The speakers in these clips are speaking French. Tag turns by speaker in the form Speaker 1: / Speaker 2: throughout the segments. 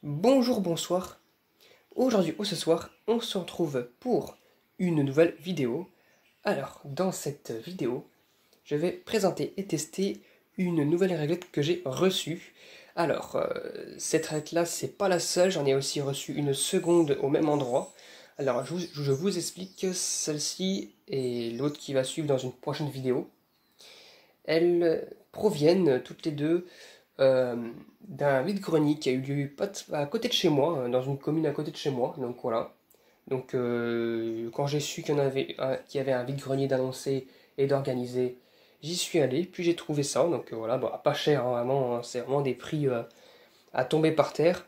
Speaker 1: Bonjour, bonsoir. Aujourd'hui ou ce soir, on se retrouve pour une nouvelle vidéo. Alors, dans cette vidéo, je vais présenter et tester une nouvelle réglette que j'ai reçue. Alors, cette réglette-là, c'est pas la seule, j'en ai aussi reçu une seconde au même endroit. Alors, je vous explique celle-ci et l'autre qui va suivre dans une prochaine vidéo. Elles proviennent toutes les deux d'un vide-grenier qui a eu lieu à côté de chez moi, dans une commune à côté de chez moi. Donc voilà. Donc quand j'ai su qu'il y avait un vide-grenier d'annoncer et d'organiser, j'y suis allé. Puis j'ai trouvé ça. Donc voilà, bon, pas cher, hein, vraiment, hein, c'est vraiment des prix à tomber par terre.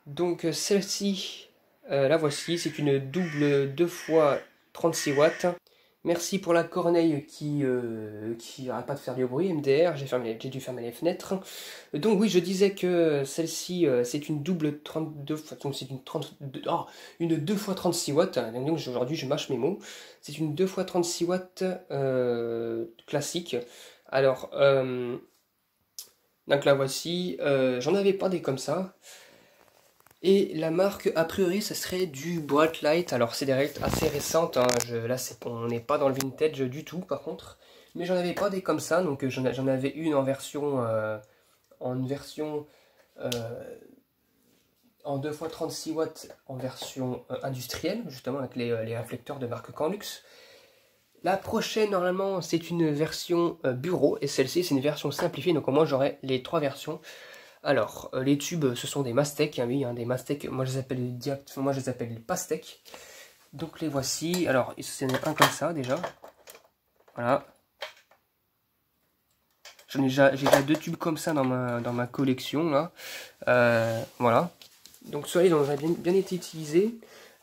Speaker 1: Donc celle-ci, la voici. C'est une double 2 fois 36 watts. Merci pour la corneille qui arrête pas de faire du bruit, MDR, j'ai dû fermer les fenêtres. Donc oui, je disais que celle-ci, c'est une double 32, donc c'est une 2 fois 36 watts, donc aujourd'hui je mâche mes mots. C'est une 2 fois 36 watts classique. Alors, donc la voici, j'en avais pas des comme ça. Et la marque, a priori, ce serait du Brightlight. Alors, c'est des règles assez récentes. Hein. Là, on n'est pas dans le vintage du tout, par contre. Mais j'en avais pas des comme ça. Donc, j'en avais une euh, en 2 fois 36 watts en version industrielle, justement, avec les réflecteurs de marque Canlux. La prochaine, normalement, c'est une version bureau. Et celle-ci, c'est une version simplifiée. Donc, au moins, j'aurai les trois versions. Alors, les tubes, ce sont des Mastec, hein, oui, hein, des Mastec, moi je les appelle Pastec. Donc les voici, alors il y en a un comme ça déjà, voilà. J'ai déjà deux tubes comme ça dans ma collection, là, voilà. Donc ceux-là, ils ont bien été utilisés.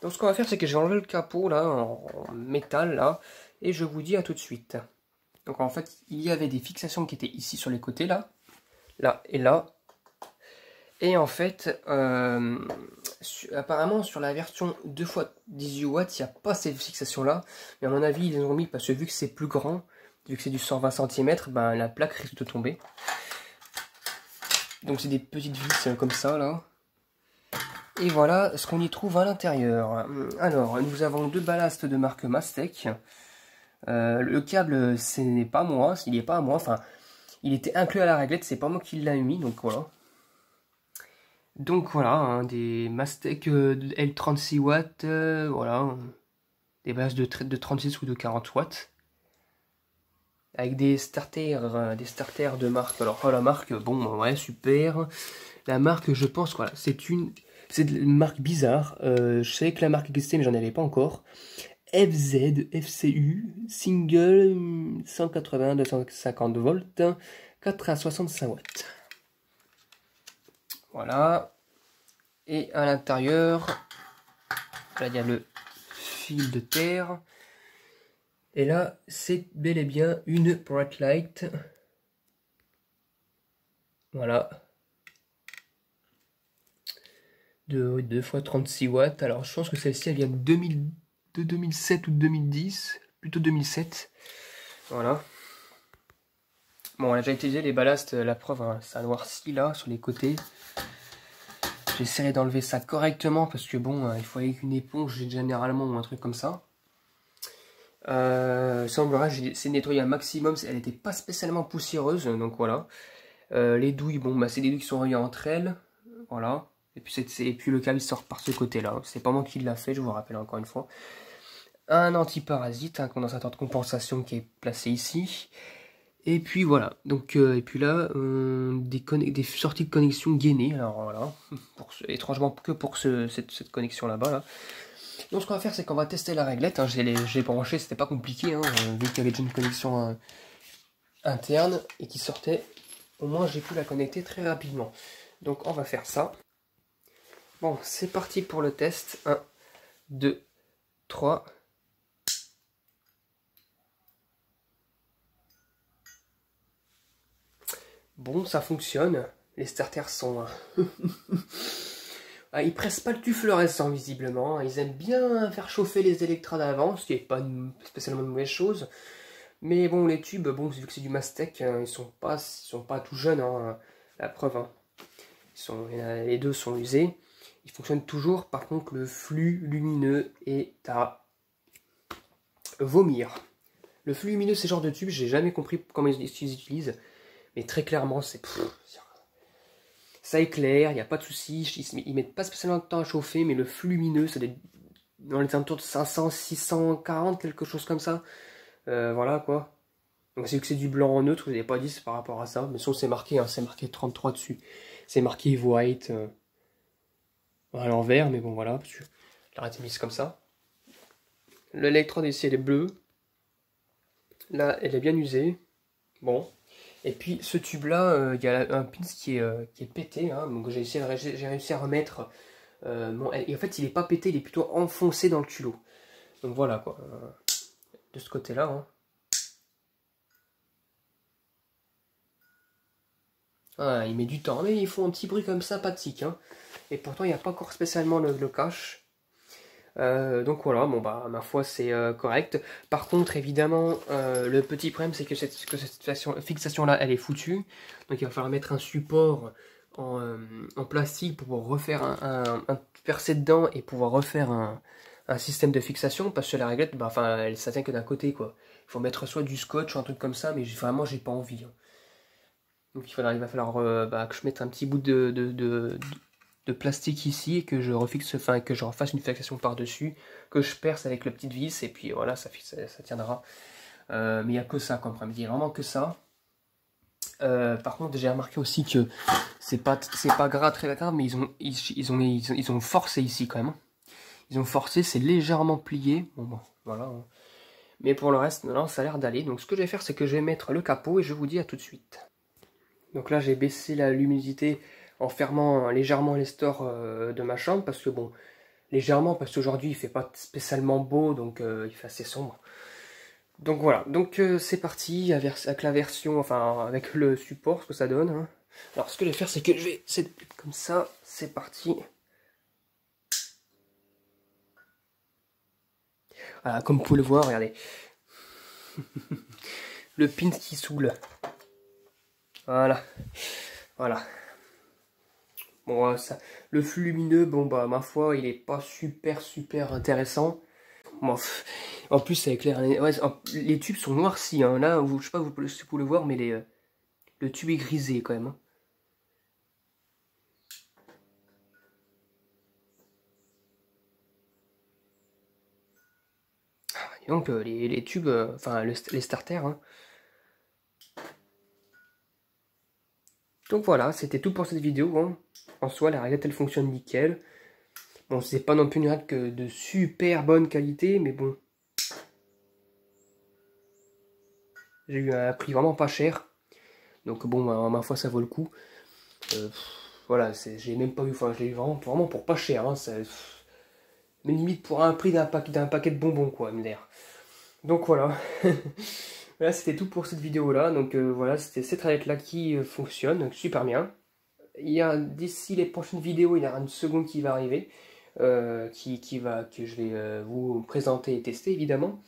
Speaker 1: Donc ce qu'on va faire, c'est que j'ai enlevé le capot, là, en métal, là, et je vous dis à tout de suite. Donc en fait, il y avait des fixations qui étaient ici sur les côtés, là et là. Et en fait, apparemment sur la version 2 fois 18 watts, il n'y a pas ces fixations-là. Mais à mon avis, ils les ont mis parce que vu que c'est plus grand, vu que c'est du 120 cm, ben, la plaque risque de tomber. Donc c'est des petites vis comme ça, là. Et voilà ce qu'on y trouve à l'intérieur. Alors, nous avons deux ballasts de marque Mastec. Le câble, ce n'est pas moi, il n'est pas à moi. Enfin, il était inclus à la réglette, c'est pas moi qui l'ai mis, donc voilà. Donc voilà, hein, des Mastec L36 watts, voilà, des bases de 36 ou de 40 watts, avec des starters de marque. Alors oh, la marque, bon ouais super. La marque, je pense, voilà, c'est une marque bizarre. Je savais que la marque existait, mais j'en avais pas encore. FCU single 180 250 volts, 4 à 65 watts. Voilà. Et à l'intérieur, là il y a le fil de terre. Et là, c'est bel et bien une Brightlight. Voilà. De 2 fois 36 watts. Alors je pense que celle-ci elle vient de 2007 ou de 2010. Plutôt 2007. Voilà. Bon, elle a déjà utilisé les ballasts, la preuve, hein, ça noircit là sur les côtés. J'essaierai d'enlever ça correctement parce que bon, il faut avec une éponge généralement ou un truc comme ça. Semblera, j'ai essayé de nettoyer un maximum, elle n'était pas spécialement poussiéreuse, donc voilà. Les douilles, bon, bah, c'est des douilles qui sont reliées entre elles, voilà. Et puis le câble sort par ce côté-là. C'est pas moi qui l'a fait, je vous rappelle encore une fois. Un antiparasite, un condensateur de compensation qui est placé ici. Et puis voilà. Donc et puis là, des sorties de connexion gainées. Alors voilà, étrangement que pour cette connexion là-bas là. Donc ce qu'on va faire, c'est qu'on va tester la réglette. Hein. J'ai branché, c'était pas compliqué, hein, vu qu'il y avait déjà une connexion interne et qui sortait. Au moins j'ai pu la connecter très rapidement. Donc on va faire ça. Bon, c'est parti pour le test. 1, 2, 3. Bon, ça fonctionne. Les starters sont... Ah, ils pressent pas le tube fluorescent visiblement. Ils aiment bien faire chauffer les électrodes avant, ce qui n'est pas spécialement une mauvaise chose. Mais bon, les tubes, bon, vu que c'est du Mastec, ils sont pas tout jeunes, hein, la preuve. Hein. Ils les deux sont usés. Ils fonctionnent toujours, par contre le flux lumineux est à vomir. Le flux lumineux, c'est ce genre de tube, j'ai jamais compris comment ils utilisent, mais très clairement, ça éclaire, il n'y a pas de souci, ils mettent pas spécialement de temps à chauffer, mais le flux lumineux, c'est dans les alentours de 500, 640, quelque chose comme ça. Voilà quoi. Donc c'est que c'est du blanc en neutre, je n'ai pas dit par rapport à ça, mais sinon c'est marqué, hein, c'est marqué 33 dessus. C'est marqué white à l'envers, mais bon voilà, parce que la été mise comme ça. L'électrode ici elle est bleue. Là elle est bien usée. Bon. Et puis ce tube là, il y a un pin qui est pété, hein, donc j'ai réussi à remettre. Et en fait il n'est pas pété, il est plutôt enfoncé dans le culot. Donc voilà quoi. De ce côté là. Hein. Ah, il met du temps, mais il faut un petit bruit comme ça, sympathique. Hein. Et pourtant, il n'y a pas encore spécialement le cache. Donc voilà, bon bah ma foi c'est correct. Par contre, évidemment, le petit problème c'est que cette fixation là, elle est foutue. Donc il va falloir mettre un support en plastique pour pouvoir refaire un percé dedans et pouvoir refaire un système de fixation. Parce que la réglette, bah, enfin, ça tient que d'un côté quoi. Il faut mettre soit du scotch ou un truc comme ça, mais vraiment j'ai pas envie. Hein. Donc il va falloir que je mette un petit bout de plastique ici et que je refixe, enfin que je refasse une fixation par-dessus, que je perce avec la petite vis et puis voilà, ça tiendra. Mais il n'y a que ça comme problème, il n'y a vraiment que ça. Par contre j'ai remarqué aussi que c'est pas grave, très grave, mais ils ont forcé ici quand même. Ils ont forcé, c'est légèrement plié. Bon, voilà. Hein. Mais pour le reste, non, ça a l'air d'aller. Donc ce que je vais faire, c'est que je vais mettre le capot et je vous dis à tout de suite. Donc là, j'ai baissé la luminosité en fermant légèrement les stores de ma chambre. Parce que bon, légèrement, parce qu'aujourd'hui, il fait pas spécialement beau, donc il fait assez sombre. Donc voilà, donc c'est parti avec la version, enfin avec le support, ce que ça donne. Hein. Alors ce que je vais faire, c'est que je vais, comme ça, c'est parti. Voilà, comme vous pouvez le voir, regardez. Le pin qui saoule. Voilà. Voilà. Bon, le flux lumineux, bon bah ma foi, il est pas super intéressant. Bon, en plus ça éclaire. Ouais, les tubes sont noircis. Hein. Là, je sais pas si vous pouvez le voir, mais le tube est grisé quand même. Hein. Et donc les tubes, enfin les starters. Hein. Donc voilà, c'était tout pour cette vidéo. Hein. En soi, la réglette elle fonctionne nickel. Bon, c'est pas non plus une réglette que de super bonne qualité, mais bon. J'ai eu un prix vraiment pas cher. Donc bon, ma foi, ça vaut le coup. Voilà, j'ai même pas eu, enfin, je l'ai eu vraiment pour pas cher. Hein, mais limite pour un prix d'un paquet de bonbons, quoi, MDR. Donc voilà. Voilà, c'était tout pour cette vidéo-là. Donc voilà, c'était cette réglette-là qui fonctionne, donc super bien. D'ici les prochaines vidéos, il y aura une seconde qui va arriver. Que je vais vous présenter et tester évidemment.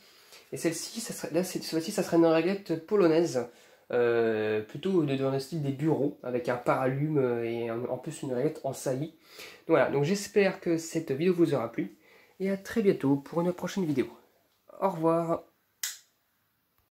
Speaker 1: Et celle-ci, cette fois-ci, ça sera une réglette polonaise, plutôt dans le style des bureaux, avec un paralume et en plus une réglette en saillie. Donc voilà, donc j'espère que cette vidéo vous aura plu, et à très bientôt pour une prochaine vidéo. Au revoir.